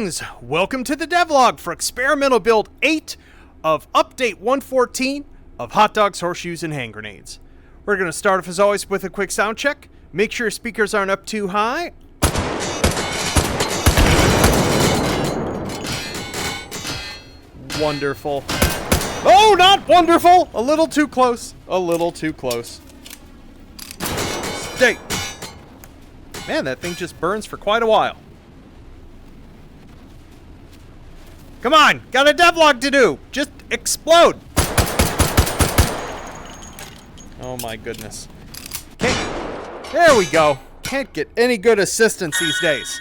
Greetings! Welcome to the devlog for experimental build 8 of update 114 of hot dogs, horseshoes, and hand grenades. We're going to start off as always with a quick sound check. Make sure your speakers aren't up too high. Wonderful. Oh, not wonderful! A little too close. A little too close. Stay. Man, that thing just burns for quite a while. Come on, got a devlog to do. Just explode. Oh my goodness. There we go. Can't get any good assistance these days.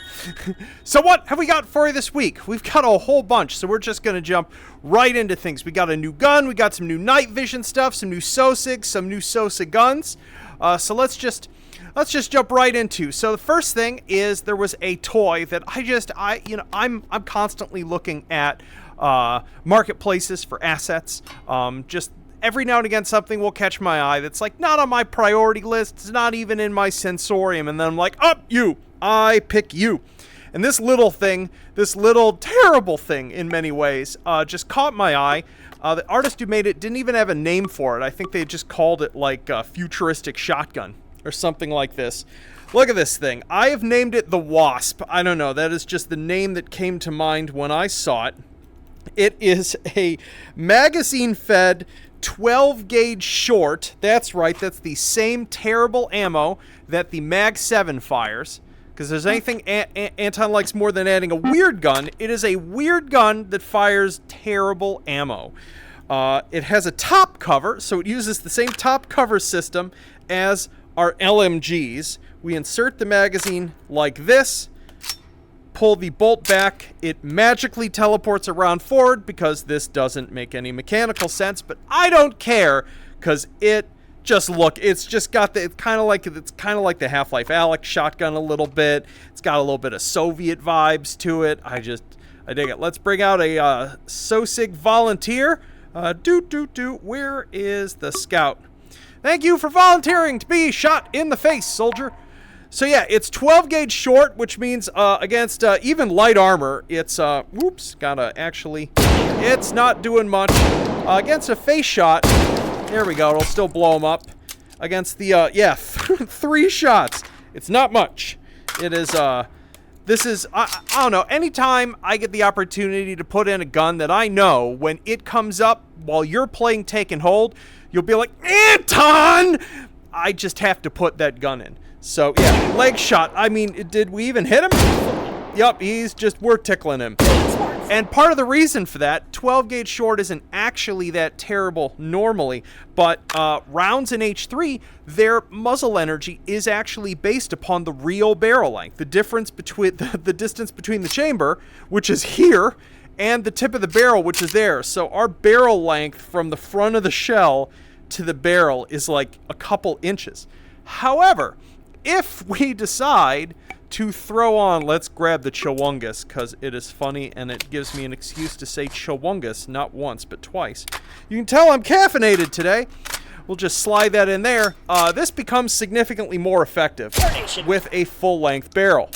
So what have we got for you this week? We've got a whole bunch, so we're just going to jump right into things. We got a new gun, we got some new night vision stuff, some new Sosig, some new Sosig guns. So let's just jump right into. So the first thing is there was a toy that I'm constantly looking at marketplaces for assets. Just every now and again something will catch my eye that's like not on my priority list. It's not even in my sensorium, and then I'm like, I pick you. And this little thing, this little terrible thing in many ways, just caught my eye. The artist who made it didn't even have a name for it. I think they just called it like a futuristic shotgun or something like this. Look at this thing. I have named it the Wasp. I don't know. That is just the name that came to mind when I saw it. It is a magazine-fed 12-gauge short. That's right. That's the same terrible ammo that the Mag 7 fires. Because there's anything Anton likes more than adding a weird gun, it is a weird gun that fires terrible ammo. It has a top cover, so it uses the same top cover system as our LMGs. We insert the magazine like this, pull the bolt back, it magically teleports around forward because this doesn't make any mechanical sense, but I don't care because it's just got the, it's kind of like the Half-Life Alyx shotgun a little bit. It's got a little bit of Soviet vibes to it. I dig it. Let's bring out a Sosig volunteer. Where is the scout? Thank you for volunteering to be shot in the face, soldier. So yeah, it's 12-gauge short, which means against even light armor, it's it's not doing much. Against a face shot, there we go, it'll still blow them up. Against the 3 shots, it's not much. It is this is I don't know, anytime I get the opportunity to put in a gun that I know when it comes up while you're playing Take and Hold, you'll be like, Anton! I just have to put that gun in. So, yeah, leg shot. I mean, did we even hit him? Yup, we're tickling him. And part of the reason for that, 12-gauge short isn't actually that terrible normally, but rounds in H3, their muzzle energy is actually based upon the real barrel length. The difference between the distance between the chamber, which is here, and the tip of the barrel, which is there. So our barrel length from the front of the shell to the barrel is like a couple inches. However, if we decide to throw on, let's grab the Chewungus, because it is funny and it gives me an excuse to say Chewungus not once but twice. You can tell I'm caffeinated today. We'll just slide that in there. This becomes significantly more effective with a full-length barrel.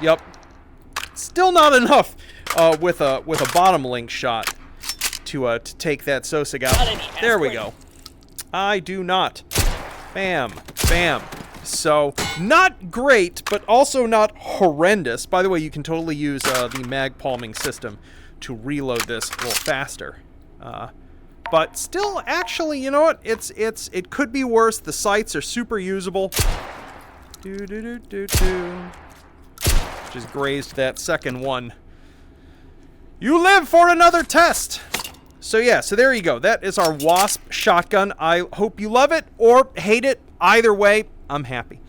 Yep. Still not enough with a bottom link shot to take that Sosig out. There we go. I do not. Bam. Bam. So, not great, but also not horrendous. By the way, you can totally use the mag palming system to reload this a little faster. But still, actually, you know what? It could be worse. The sights are super usable. Just grazed that second one. You live for another test! So yeah, so there you go. That is our Wasp shotgun. I hope you love it or hate it. Either way, I'm happy.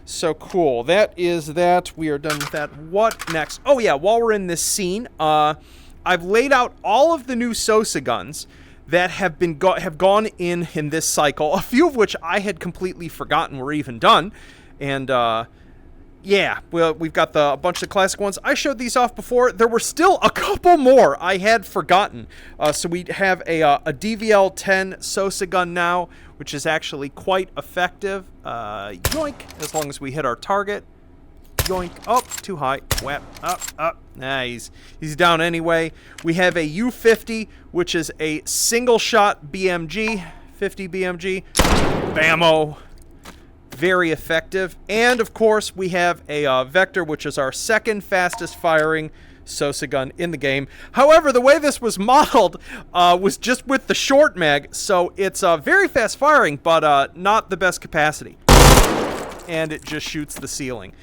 So cool. That is that. We are done with that. What next? Oh yeah, while we're in this scene, I've laid out all of the new Sosig guns that have gone in this cycle. A few of which I had completely forgotten were even done, and yeah, well, we've got a bunch of classic ones. I showed these off before. There were still a couple more I had forgotten. So we have a DVL-10 Sosig gun now, which is actually quite effective. Yoink, as long as we hit our target. yoink. Oh, too high. Whap. Up. Nah, he's down anyway. We have a U50, which is a single-shot BMG. 50 BMG. Bammo. Very effective. And, of course, we have a Vector, which is our second fastest firing Sosig gun in the game. However, the way this was modeled was just with the short mag, so it's very fast firing, but not the best capacity. And it just shoots the ceiling,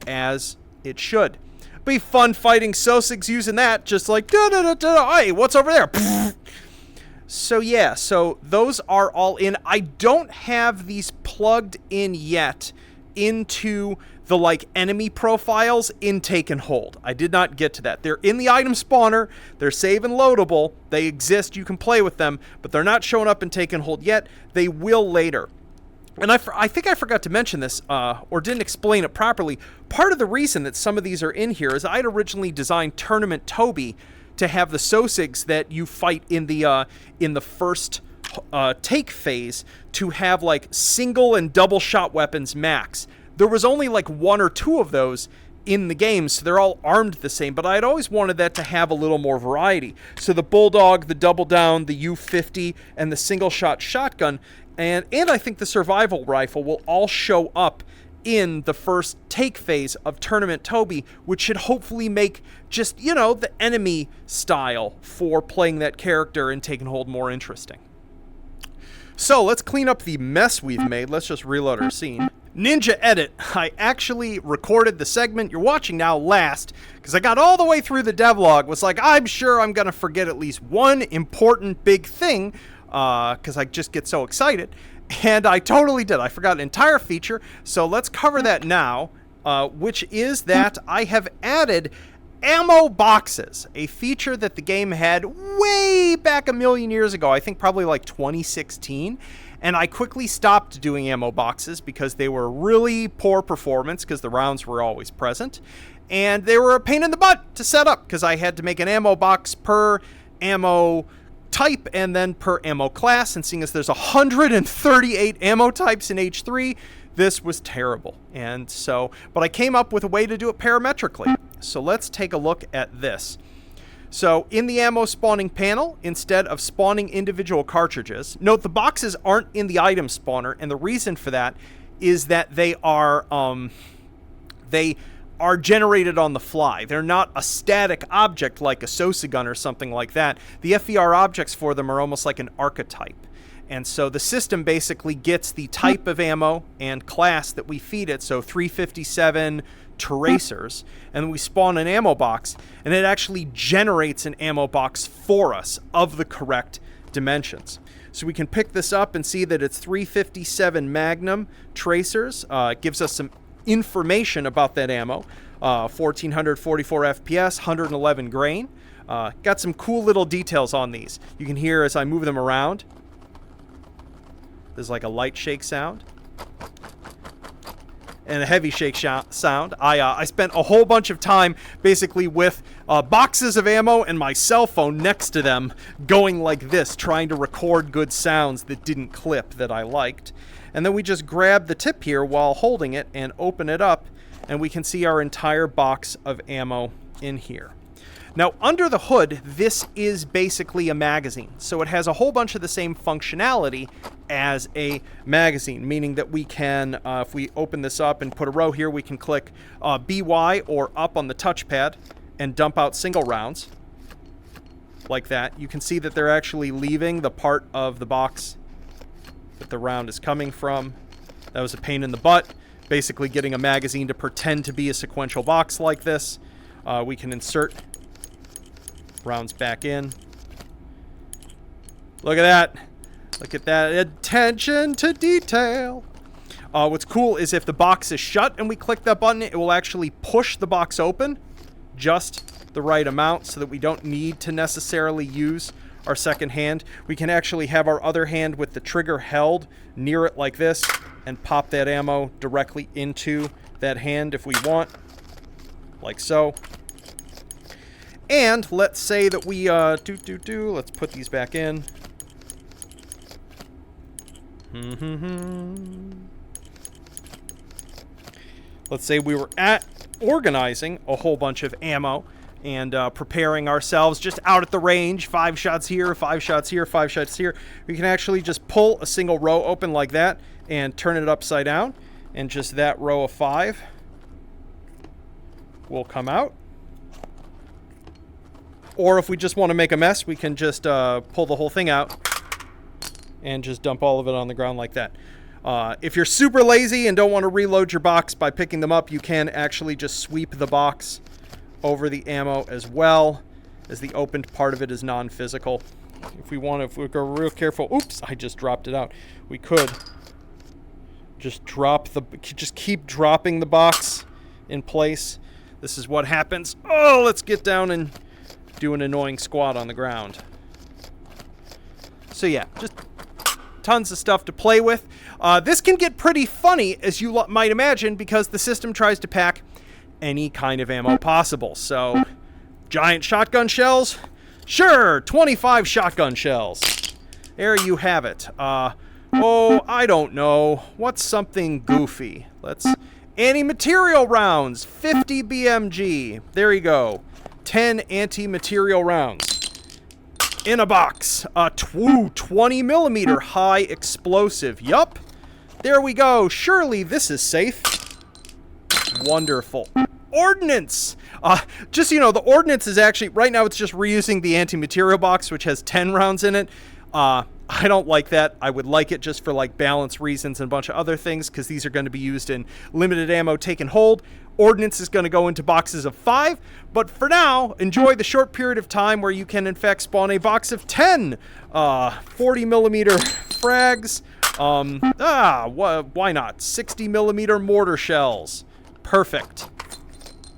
as it should. Be fun fighting Sosigs using that, just like, da-da-da-da, hey, what's over there? So yeah, so those are all in. I don't have these plugged in yet into the like enemy profiles in Take and Hold. I did not get to that. They're in the item spawner. They're save and loadable. They exist. You can play with them, but they're not showing up in Take and Hold yet. They will later. And I think I forgot to mention this, or didn't explain it properly. Part of the reason that some of these are in here is I'd originally designed Tournament Toby to have the Sosigs that you fight in the first take phase to have like single and double shot weapons max. There was only like 1 or 2 of those in the game, so they're all armed the same, but I'd always wanted that to have a little more variety. So the Bulldog, the Double Down, the U50, and the single shot shotgun, and I think the Survival Rifle will all show up in the first take phase of Tournament Toby, which should hopefully make just, you know, the enemy style for playing that character and Take and Hold more interesting. So let's clean up the mess we've made. Let's just reload our scene. Ninja Edit. I actually recorded the segment you're watching now last because I got all the way through the devlog. Was like, I'm sure I'm going to forget at least one important big thing because I just get so excited. And I totally did. I forgot an entire feature. So let's cover that now, which is that I have added ammo boxes, a feature that the game had way back a million years ago. I think probably like 2016. And I quickly stopped doing ammo boxes because they were really poor performance because the rounds were always present. And they were a pain in the butt to set up because I had to make an ammo box per ammo type and then per ammo class. And seeing as there's 138 ammo types in H3, this was terrible. And so, but I came up with a way to do it parametrically. So let's take a look at this. So in the ammo spawning panel, instead of spawning individual cartridges, note the boxes aren't in the item spawner, and the reason for that is that they are generated on the fly. They're not a static object like a Sosig gun or something like that. The FVR objects for them are almost like an archetype. And so the system basically gets the type of ammo and class that we feed it, so 357 tracers, and we spawn an ammo box, and it actually generates an ammo box for us of the correct dimensions. So we can pick this up and see that it's 357 Magnum tracers. It gives us some information about that ammo. 1444 FPS, 111 grain. Got some cool little details on these. You can hear as I move them around. There's like a light shake sound and a heavy shake sound. I spent a whole bunch of time basically with boxes of ammo and my cell phone next to them going like this, trying to record good sounds that didn't clip that I liked. And then we just grab the tip here while holding it and open it up, and we can see our entire box of ammo in here. Now, under the hood, this is basically a magazine. So it has a whole bunch of the same functionality as a magazine, meaning that we can, if we open this up and put a row here, we can click BY or up on the touchpad and dump out single rounds like that. You can see that they're actually leaving the part of the box that the round is coming from. That was a pain in the butt, basically getting a magazine to pretend to be a sequential box like this. We can insert rounds back in. Look at that. Look at that attention to detail. What's cool is if the box is shut and we click that button, it will actually push the box open just the right amount so that we don't need to necessarily use our second hand. We can actually have our other hand with the trigger held near it like this and pop that ammo directly into that hand if we want, like so. And let's say that we let's put these back in. Let's say we were at organizing a whole bunch of ammo and preparing ourselves just out at the range. 5 shots here, 5 shots here, 5 shots here. We can actually just pull a single row open like that and turn it upside down, and just that row of 5 will come out. Or if we just want to make a mess, we can just pull the whole thing out and just dump all of it on the ground like that. If you're super lazy and don't want to reload your box by picking them up, you can actually just sweep the box over the ammo as well, as the opened part of it is non-physical. If we go real careful, oops, I just dropped it out. We could just keep dropping the box in place. This is what happens. Oh, let's get down and do an annoying squat on the ground. So yeah, just tons of stuff to play with. This can get pretty funny, as you might imagine, because the system tries to pack any kind of ammo possible. So, giant shotgun shells? Sure, 25 shotgun shells. There you have it. Oh, I don't know. What's something goofy? Anti-material rounds, 50 BMG. There you go. 10 anti-material rounds. In a box. 20 millimeter high explosive. Yup. There we go. Surely this is safe. Wonderful. Ordnance. Just so you know, the ordnance is actually, right now it's just reusing the anti-material box, which has 10 rounds in it. I don't like that. I would like it just for like balance reasons and a bunch of other things, because these are going to be used in limited ammo take and hold. Ordnance is going to go into boxes of 5, but for now, enjoy the short period of time where you can in fact spawn a box of 10 40 millimeter frags. Why not? 60 millimeter mortar shells. Perfect.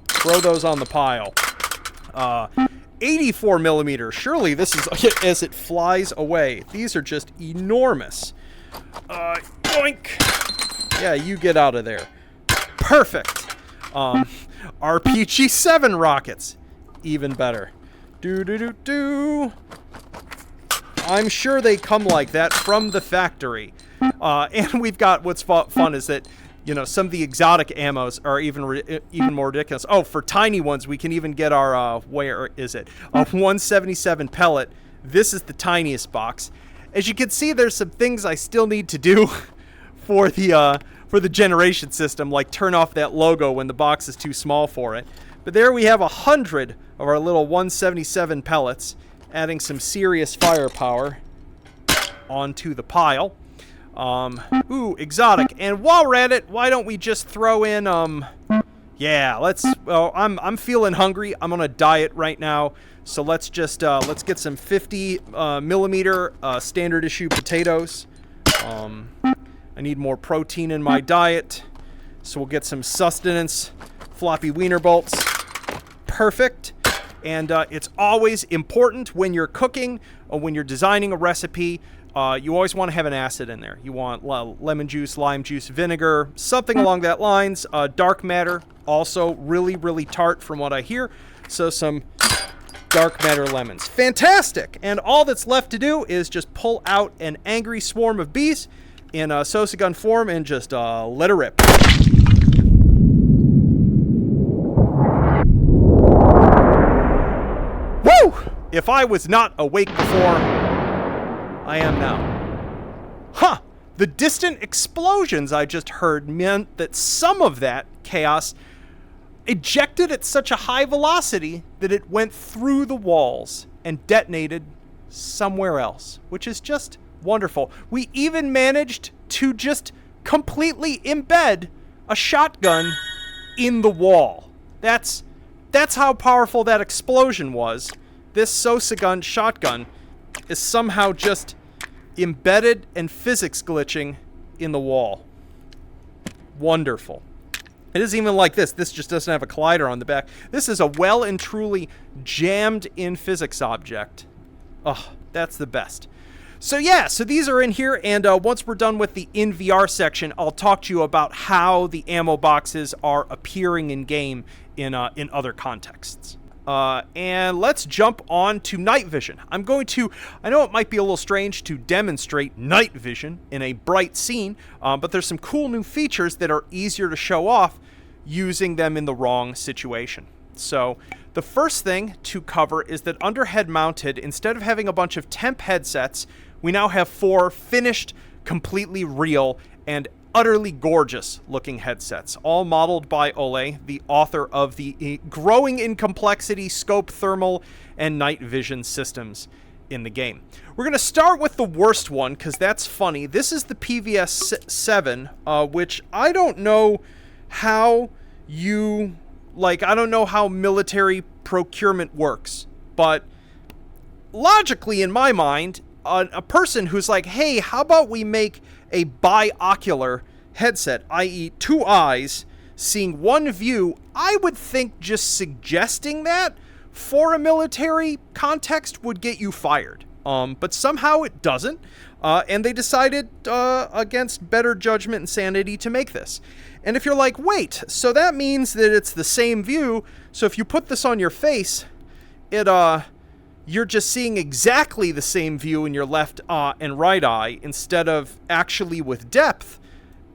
Throw those on the pile. 84 millimeter. Surely this is as it flies away. These are just enormous. Yoink. Yeah, you get out of there. Perfect. RPG-7 rockets. Even better. I'm sure they come like that from the factory. And we've got, what's fun is that, you know, some of the exotic ammos are even more ridiculous. Oh, for tiny ones, we can even get our, where is it? A 177 pellet. This is the tiniest box. As you can see, there's some things I still need to do for the generation system, like turn off that logo when the box is too small for it. But there we have 100 of our little 177 pellets, adding some serious firepower onto the pile. Ooh, exotic. And while we're at it, why don't we just throw in, yeah, I'm feeling hungry. I'm on a diet right now. So let's just, let's get some 50 millimeter standard issue potatoes. I need more protein in my diet. So we'll get some sustenance, floppy wiener bolts. Perfect. And it's always important when you're cooking or when you're designing a recipe, you always want to have an acid in there. You want lemon juice, lime juice, vinegar, something along that lines. Dark matter, also really, really tart from what I hear. So some dark matter lemons. Fantastic! And all that's left to do is just pull out an angry swarm of bees in a Sosig form and just let her rip. Woo! If I was not awake before, I am now. Huh! The distant explosions I just heard meant that some of that chaos ejected at such a high velocity that it went through the walls and detonated somewhere else, which is just wonderful. We even managed to just completely embed a shotgun in the wall. That's how powerful that explosion was. This Sosig shotgun is somehow just embedded and physics glitching in the wall. Wonderful. It isn't even like this. This just doesn't have a collider on the back. This is a well and truly jammed in physics object. Oh, that's the best. So yeah, so these are in here, and once we're done with the in VR section, I'll talk to you about how the ammo boxes are appearing in game in other contexts. And let's jump on to night vision. I know it might be a little strange to demonstrate night vision in a bright scene, but there's some cool new features that are easier to show off using them in the wrong situation. So the first thing to cover is that under head mounted, instead of having a bunch of temp headsets, we now have 4 finished, completely real, and utterly gorgeous looking headsets, all modeled by Ole, the author of the growing in complexity scope, thermal, and night vision systems in the game. We're going to start with the worst one, because that's funny. This is the PVS-7, which I don't know how I don't know how military procurement works, but logically, in my mind, a person who's like, hey, how about we make a biocular headset, i.e. 2 eyes, seeing one view, I would think just suggesting that for a military context would get you fired. But somehow it doesn't, and they decided against better judgment and sanity to make this. And if you're like, wait, so that means that it's the same view, so if you put this on your face, you're just seeing exactly the same view in your left and right eye instead of actually with depth,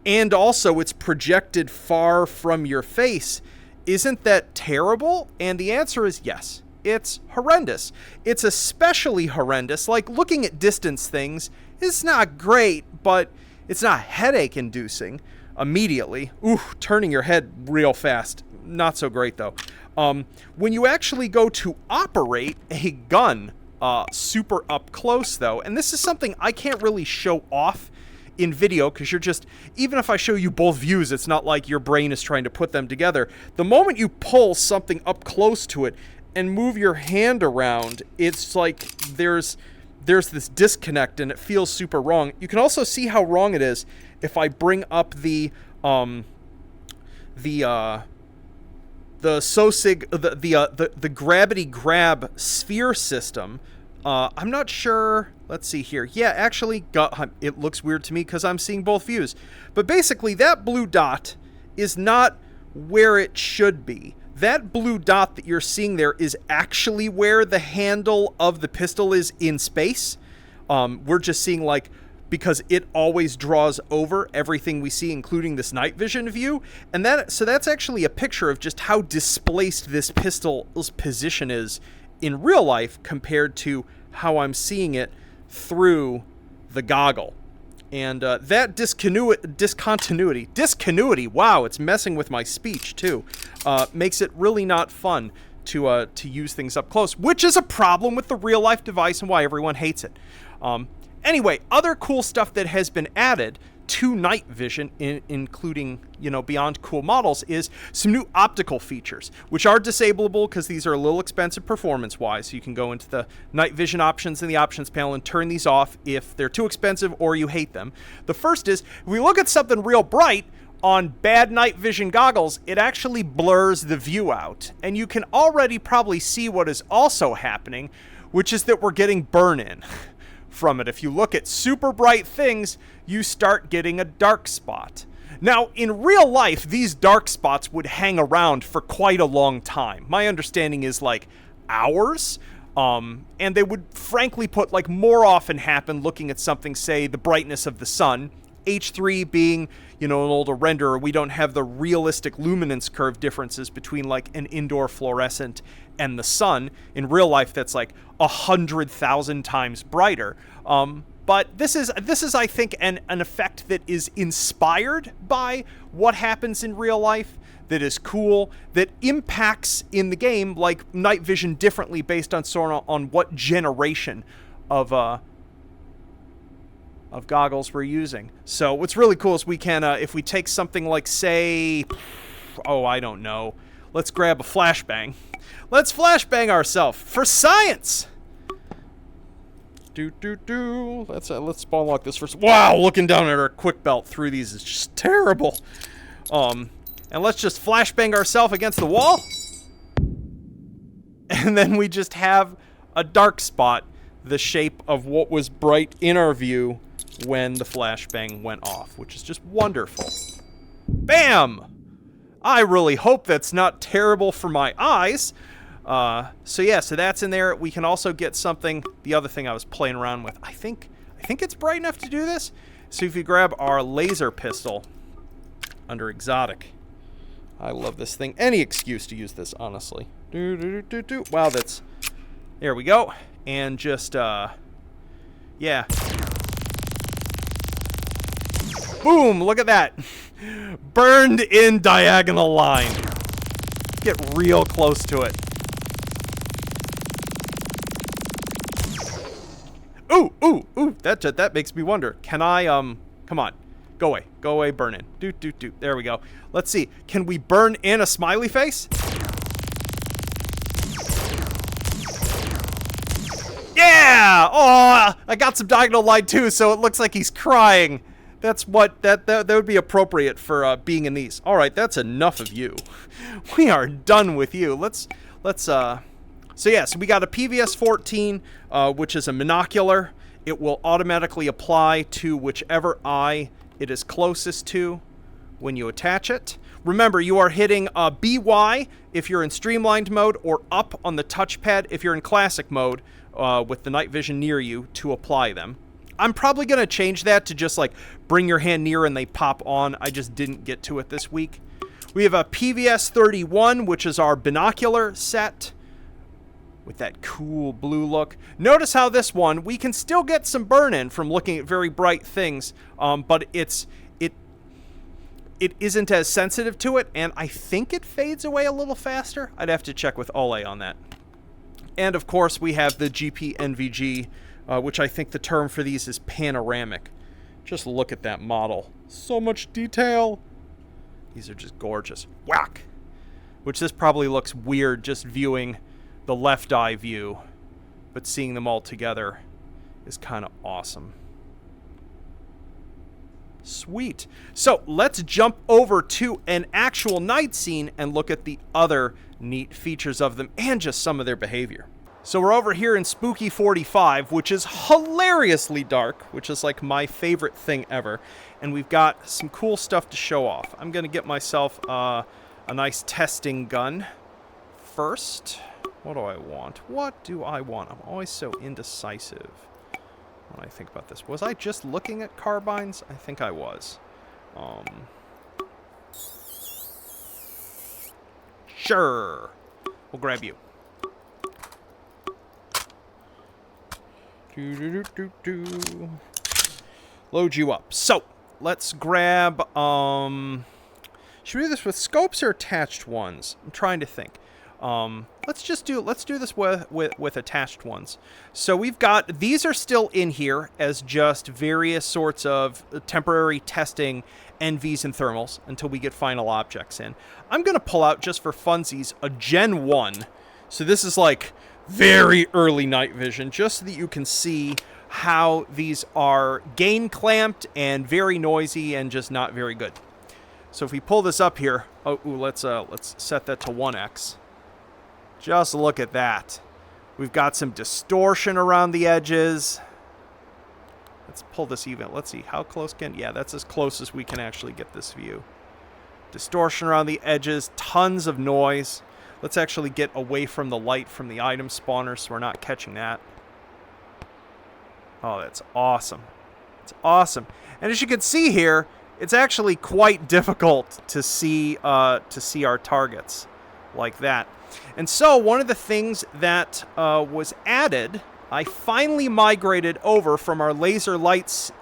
and also it's projected far from your face. Isn't that terrible? And the answer is yes. It's horrendous. It's especially horrendous. Like, looking at distance things is not great, but it's not headache-inducing immediately. Ooh, turning your head real fast. Not so great, though. When you actually go to operate a gun super up close, though, and this is something I can't really show off in video, because you're just, even if I show you both views, it's not like your brain is trying to put them together. The moment you pull something up close to it and move your hand around, it's like there's this disconnect and it feels super wrong. You can also see how wrong it is if I bring up the Sosig, the gravity grab sphere system. I'm not sure. Let's see here. Yeah, actually, it looks weird to me because I'm seeing both views. But basically, that blue dot is not where it should be. That blue dot that you're seeing there is actually where the handle of the pistol is in space. We're just seeing, like, because it always draws over everything we see, including this night vision view. And so that's actually a picture of just how displaced this pistol's position is in real life compared to how I'm seeing it through the goggle. And that discontinuity, wow, it's messing with my speech too, makes it really not fun to use things up close, which is a problem with the real life device and why everyone hates it. Anyway, other cool stuff that has been added to night vision, including, beyond cool models, is some new optical features, which are disableable because these are a little expensive performance-wise. So you can go into the night vision options in the options panel and turn these off if they're too expensive or you hate them. The first is, if we look at something real bright on bad night vision goggles, it actually blurs the view out. And you can already probably see what is also happening, which is that we're getting burn-in from it. If you look at super bright things, you start getting a dark spot. Now, in real life, these dark spots would hang around for quite a long time. My understanding is like hours, and they would frankly more often happen looking at something, say, the brightness of the sun. H3 being, an older renderer, we don't have the realistic luminance curve differences between like an indoor fluorescent and the sun. In real life, that's like 100,000 times brighter. But this is I think an effect that is inspired by what happens in real life, that is cool, that impacts in the game like night vision differently based on what generation of goggles we're using. So what's really cool is we can, if we take something like, say, I don't know, let's grab a flashbang. Let's flashbang ourselves for science. Let's spawn lock this first. Wow, looking down at our quick belt through these is just terrible. And let's just flashbang ourselves against the wall. And then we just have a dark spot, the shape of what was bright in our view when the flashbang went off, which is just wonderful. Bam! I really hope that's not terrible for my eyes. So that's in there. We can also get something, the other thing I was playing around with, I think it's bright enough to do this. So if you grab our laser pistol under exotic, I love this thing. Any excuse to use this, honestly. Wow, that's... There we go. And just, yeah. Boom! Look at that. Burned in diagonal line. Get real close to it. Ooh, ooh, ooh. That makes me wonder. Can I, come on. Go away. Go away, burn in. Doot. There we go. Let's see. Can we burn in a smiley face? Yeah! Oh, I got some diagonal line too, so it looks like he's crying. That's what, that would be appropriate for being in these. All right, that's enough of you. We are done with you. So we got a PVS 14, which is a monocular. It will automatically apply to whichever eye it is closest to when you attach it. Remember, you are hitting BY if you're in streamlined mode, or up on the touchpad if you're in classic mode with the night vision near you to apply them. I'm probably going to change that to just like bring your hand near and they pop on. I just didn't get to it this week. We have a PVS 31, which is our binocular set with that cool blue look. Notice how this one, we can still get some burn in from looking at very bright things, but it isn't as sensitive to it, and I think it fades away a little faster. I'd have to check with Ole on that. And of course, we have the GP NVG, which I think the term for these is panoramic. Just look at that model. So much detail. These are just gorgeous. Whack! Which this probably looks weird just viewing the left eye view, but seeing them all together is kind of awesome. Sweet. So let's jump over to an actual night scene and look at the other neat features of them and just some of their behavior. So we're over here in Spooky 45, which is hilariously dark, which is like my favorite thing ever. And we've got some cool stuff to show off. I'm going to get myself a nice testing gun first. What do I want? What do I want? I'm always so indecisive when I think about this. Was I just looking at carbines? I think I was. Sure. We'll grab you. Load you up. So, let's grab, should we do this with scopes or attached ones? I'm trying to think. Let's do this with attached ones. So we've got, these are still in here as just various sorts of temporary testing NVs and thermals until we get final objects in. I'm going to pull out, just for funsies, a Gen 1. So this is like very early night vision, just so that you can see how these are gain clamped and very noisy and just not very good. So if we pull this up here, let's set that to 1x. Just look at that. We've got some distortion around the edges. Let's pull this even. Let's see, how close can... Yeah, that's as close as we can actually get this view. Distortion around the edges, tons of noise. Let's actually get away from the light from the item spawner so we're not catching that. Oh, that's awesome. It's awesome. And as you can see here, it's actually quite difficult to see our targets like that. And so one of the things that was added, I finally migrated over from our laser lights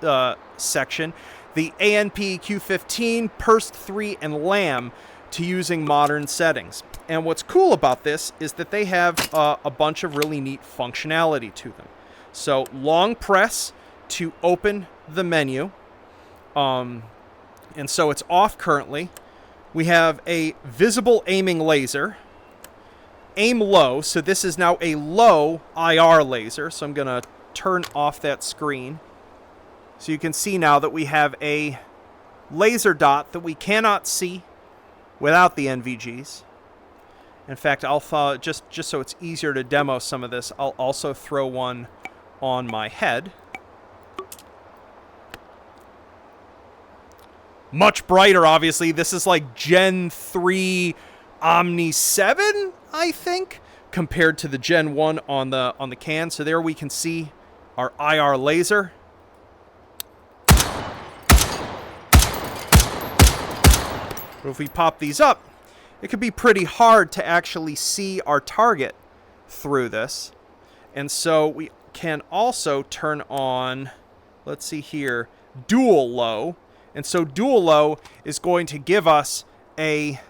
section, the ANP Q15, PERST 3, and LAM, to using modern settings. And what's cool about this is that they have a bunch of really neat functionality to them. So long press to open the menu. And so it's off currently. We have a visible aiming laser. Aim low, so this is now a low IR laser, so I'm going to turn off that screen. So you can see now that we have a laser dot that we cannot see without the NVGs. In fact, I'll just so it's easier to demo some of this, I'll also throw one on my head. Much brighter, obviously. This is like Gen 3 Omni 7, I think, compared to the Gen 1 on the can. So there we can see our IR laser. But if we pop these up, it could be pretty hard to actually see our target through this. And so we can also turn on, let's see here, dual low. And so dual low is going to give us a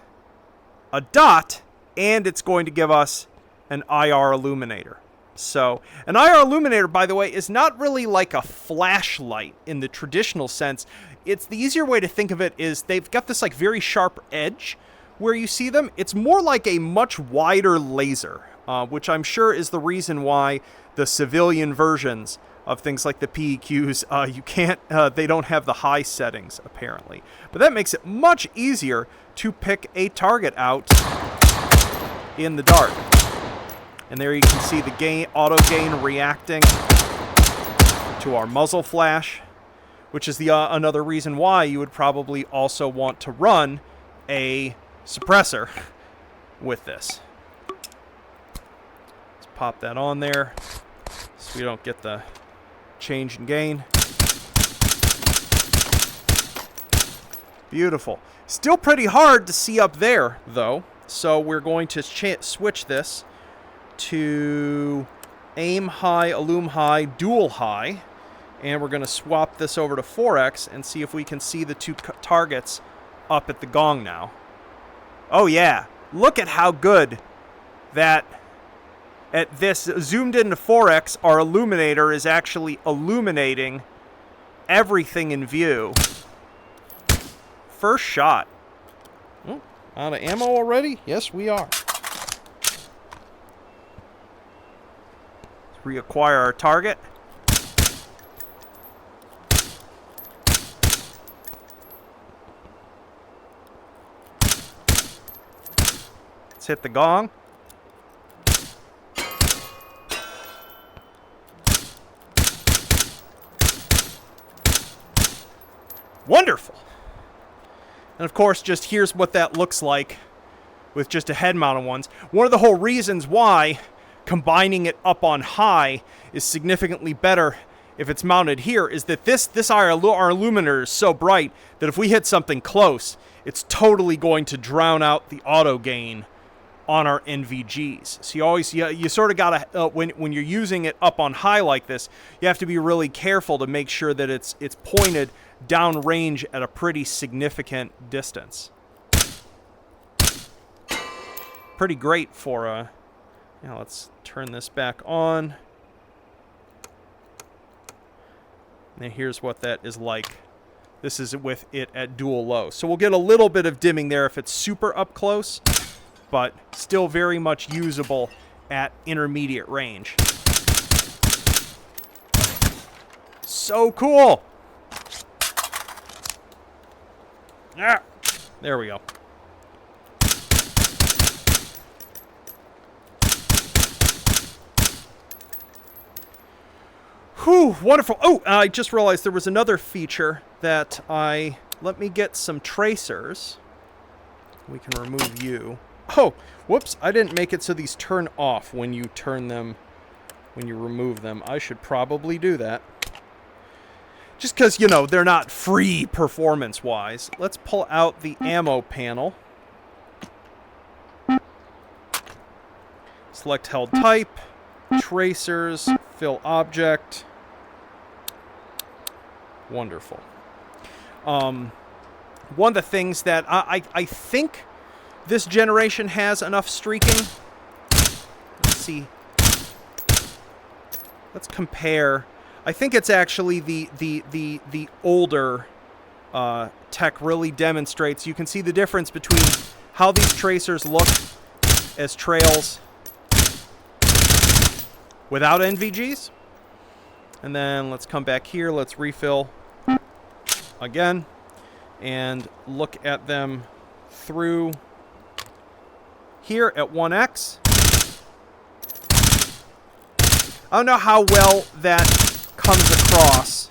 dot, and it's going to give us an IR illuminator. So an IR illuminator, by the way, is not really like a flashlight in the traditional sense. It's the easier way to think of it is they've got this like very sharp edge where you see them. It's more like a much wider laser, which I'm sure is the reason why the civilian versions of things like the PEQs, you can't, they don't have the high settings apparently. But that makes it much easier to pick a target out in the dark. And there you can see the gain, auto gain reacting to our muzzle flash, which is the another reason why you would probably also want to run a suppressor with this. Let's pop that on there so we don't get the change in gain. Beautiful. Still pretty hard to see up there, though. So we're going to switch this to aim high, illume high, dual high. And we're going to swap this over to 4x and see if we can see the two targets up at the gong now. Oh, yeah. Look at how good that, at this, zoomed into 4x, our illuminator is actually illuminating everything in view. First shot. Oh, out of ammo already? Yes, we are. Let's reacquire our target. Let's hit the gong. Wonderful. And of course, just here's what that looks like with just a head-mounted ones. One of the whole reasons why combining it up on high is significantly better if it's mounted here is that our illuminator is so bright that if we hit something close, it's totally going to drown out the auto gain on our NVGs. So you sort of gotta when you're using it up on high like this, you have to be really careful to make sure that it's pointed down range at a pretty significant distance. Pretty great for let's turn this back on. And here's what that is like. This is with it at dual low. So we'll get a little bit of dimming there if it's super up close, but still very much usable at intermediate range. So cool! Ah, there we go. Whew, wonderful. Oh, I just realized there was another feature that let me get some tracers. We can remove you. Oh, whoops, I didn't make it so these turn off when you remove them. I should probably do that. Just because, they're not free performance-wise. Let's pull out the ammo panel. Select held type, tracers, fill object. Wonderful. One of the things that I think this generation has enough streaking. Let's see. Let's compare. I think it's actually the older tech really demonstrates. You can see the difference between how these tracers look as trails without NVGs. And then let's come back here. Let's refill again and look at them through here at 1x. I don't know how well that comes across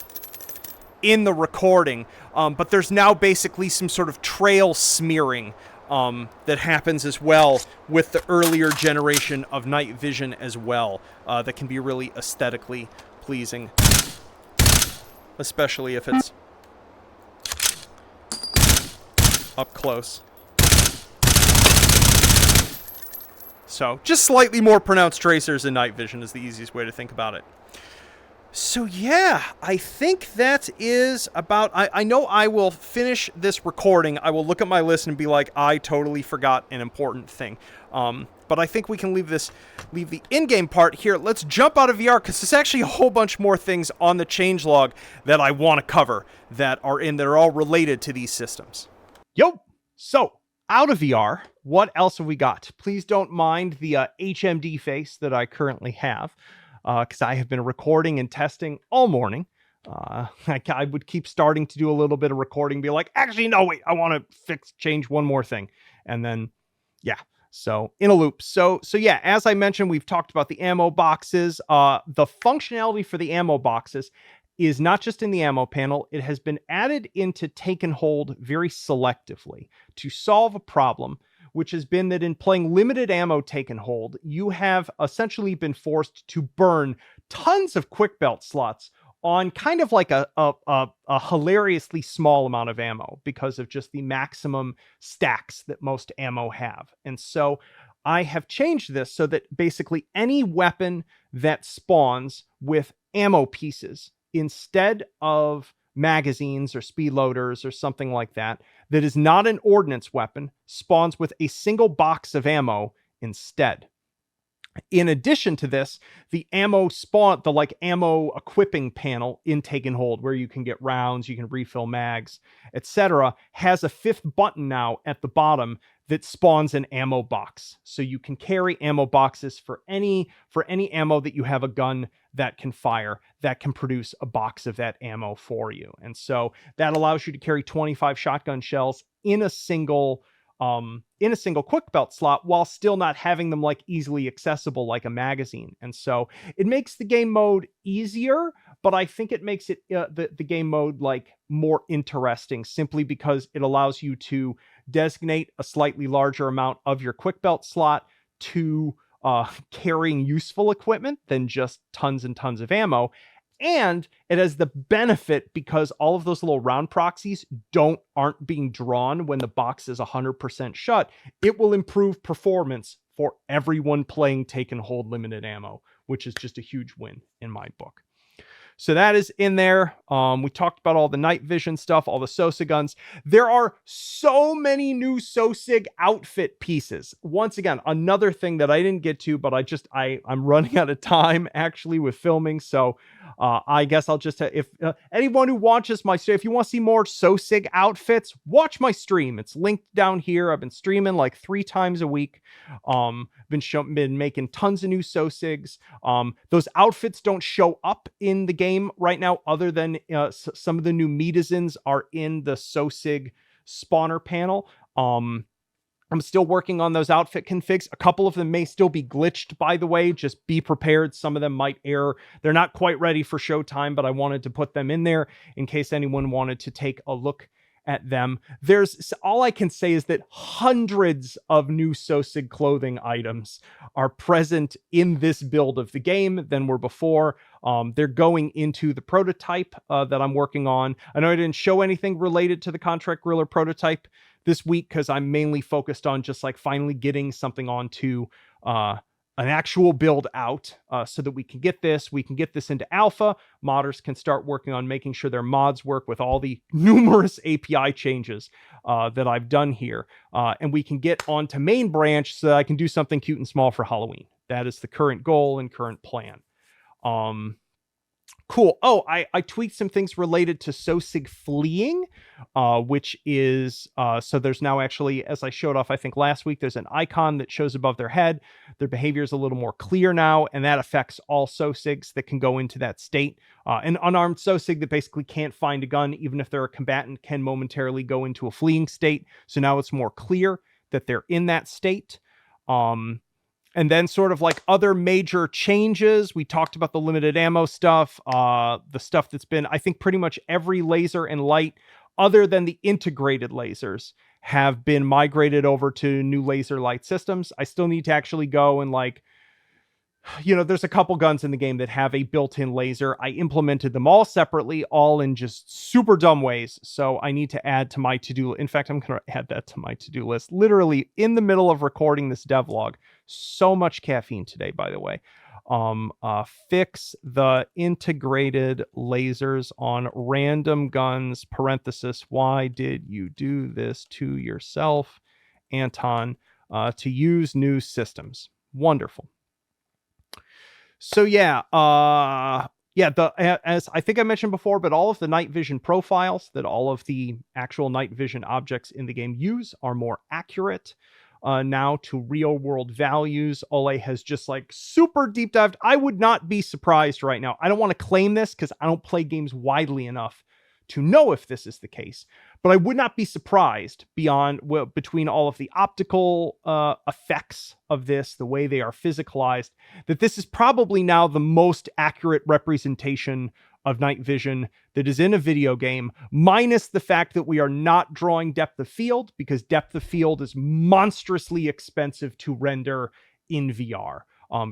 in the recording, but there's now basically some sort of trail smearing that happens as well with the earlier generation of night vision as well, that can be really aesthetically pleasing, especially if it's up close. So just slightly more pronounced tracers and night vision is the easiest way to think about it. So yeah, I think that is about... I know I will finish this recording. I will look at my list and be like, I totally forgot an important thing. But I think we can leave the in-game part here. Let's jump out of VR, because there's actually a whole bunch more things on the changelog that I want to cover that are all related to these systems. Yo! So, out of VR, what else have we got? Please don't mind the HMD face that I currently have, because I have been recording and testing all morning. I would keep starting to do a little bit of recording, be like, actually, no, wait, I want to change one more thing. And then, yeah. So in a loop. So yeah, as I mentioned, we've talked about the ammo boxes. The functionality for the ammo boxes is not just in the ammo panel. It has been added into Take and Hold very selectively to solve a problem, which has been that in playing limited ammo Take and Hold, you have essentially been forced to burn tons of quick belt slots on kind of like a hilariously small amount of ammo because of just the maximum stacks that most ammo have. And so I have changed this so that basically any weapon that spawns with ammo pieces instead of magazines or speed loaders or something like that, that is not an ordnance weapon, spawns with a single box of ammo instead. In addition to this, the ammo spawn, the ammo equipping panel in Take and Hold, where you can get rounds, you can refill mags, etc., has a fifth button now at the bottom that spawns an ammo box. So you can carry ammo boxes for any ammo that you have a gun that can fire, that can produce a box of that ammo for you. And so that allows you to carry 25 shotgun shells in a single quick belt slot while still not having them easily accessible like a magazine. And so it makes the game mode easier, but I think it makes it the game mode more interesting simply because it allows you to designate a slightly larger amount of your quick belt slot to carrying useful equipment than just tons and tons of ammo. And it has the benefit, because all of those little round proxies aren't being drawn when the box is 100% shut, it will improve performance for everyone playing Take and Hold limited ammo, which is just a huge win in my book. So that is in there. We talked about all the night vision stuff, all the Sosig guns. There are so many new Sosig outfit pieces. Once again, another thing that I didn't get to, but I'm running out of time actually with filming. So I guess I'll just, if anyone who watches my stream, if you want to see more Sosig outfits, watch my stream. It's linked down here. I've been streaming 3 times a week. Been making tons of new Sosigs. Those outfits don't show up in the game right now, other than some of the new Medizins are in the Sosig spawner panel. I'm still working on those outfit configs. A couple of them may still be glitched, by the way. Just be prepared. Some of them might error. They're not quite ready for showtime, but I wanted to put them in there in case anyone wanted to take a look at them. All I can say is that hundreds of new Sosig clothing items are present in this build of the game than were before. They're going into the prototype that I'm working on. I know I didn't show anything related to the Contract Griller prototype this week because I'm mainly focused on just finally getting something onto an actual build out so that we can get this into alpha. Modders can start working on making sure their mods work with all the numerous API changes that I've done here. And we can get onto main branch so that I can do something cute and small for Halloween. That is the current goal and current plan. Cool. Oh, I tweaked some things related to Sosig fleeing, which is, so there's now actually, as I showed off, I think last week, there's an icon that shows above their head. Their behavior is a little more clear now, and that affects all Sosigs that can go into that state. An unarmed Sosig that basically can't find a gun, even if they're a combatant, can momentarily go into a fleeing state. So now it's more clear that they're in that state. And then sort of other major changes, we talked about the limited ammo stuff, the stuff that's been, I think pretty much every laser and light other than the integrated lasers have been migrated over to new laser light systems. I still need to actually go and you know, there's a couple guns in the game that have a built-in laser. I implemented them all separately, all in just super dumb ways. So I need to add to my to-do. In fact, I'm going to add that to my to-do list, literally in the middle of recording this devlog. So much caffeine today, by the way. Fix the integrated lasers on random guns, parenthesis, why did you do this to yourself, Anton, to use new systems. Wonderful. So yeah, as I think I mentioned before, but all of the night vision profiles that all of the actual night vision objects in the game use are more accurate now to real world values. Ole has just like super deep dived. I would not be surprised right now. I don't want to claim this because I don't play games widely enough to know if this is the case, but I would not be surprised between all of the optical effects of this, the way they are physicalized, that this is probably now the most accurate representation of night vision that is in a video game, minus the fact that we are not drawing depth of field, because depth of field is monstrously expensive to render in VR.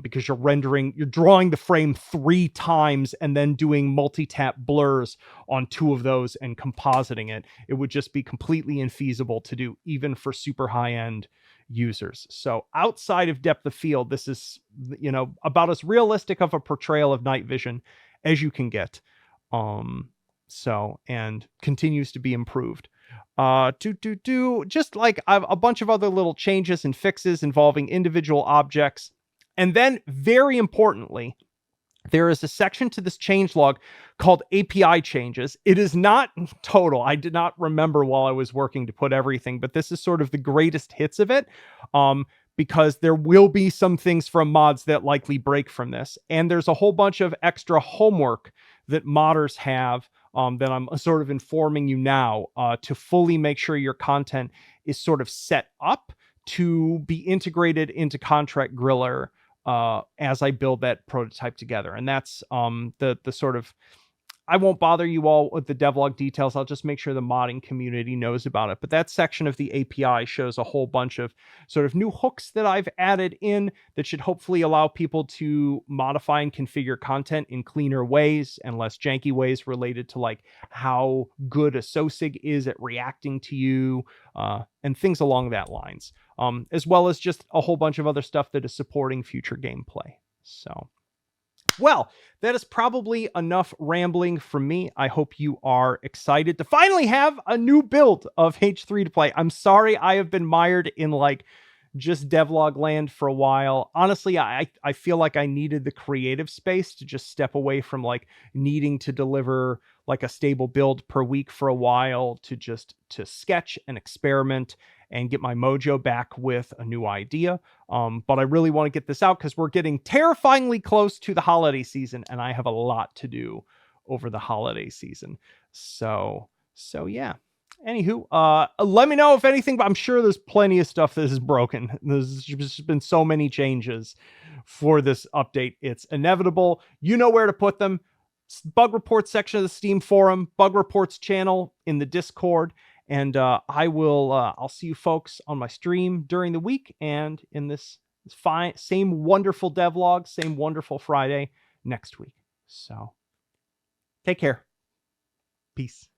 Because you're drawing the frame 3 times and then doing multi-tap blurs on 2 of those and compositing it. It would just be completely infeasible to do, even for super high-end users. So outside of depth of field, this is, you know, about as realistic of a portrayal of night vision as you can get. And continues to be improved. Just like a bunch of other little changes and fixes involving individual objects. And then, very importantly, there is a section to this changelog called API changes. It is not total. I did not remember while I was working to put everything, but this is sort of the greatest hits of it, because there will be some things from mods that likely break from this. And there's a whole bunch of extra homework that modders have that I'm sort of informing you now to fully make sure your content is sort of set up to be integrated into Contract Griller as I build that prototype together. And that's the sort of, I won't bother you all with the devlog details. I'll just make sure the modding community knows about it. But that section of the API shows a whole bunch of sort of new hooks that I've added in that should hopefully allow people to modify and configure content in cleaner ways and less janky ways related to like how good a Sosig is at reacting to you and things along that lines. As well as just a whole bunch of other stuff that is supporting future gameplay. So, well, that is probably enough rambling from me. I hope you are excited to finally have a new build of H3 to play. I'm sorry I have been mired in like just devlog land for a while. Honestly, I feel like I needed the creative space to just step away from like needing to deliver like a stable build per week for a while to sketch and experiment and get my mojo back with a new idea. But I really want to get this out because we're getting terrifyingly close to the holiday season, and I have a lot to do over the holiday season. So yeah. Anywho, let me know if anything, but I'm sure there's plenty of stuff that is broken. There's just been so many changes for this update. It's inevitable. You know where to put them. Bug reports section of the Steam forum, bug reports channel in the Discord. And I'll see you folks on my stream during the week and in this same wonderful devlog, same wonderful Friday next week. So take care. Peace.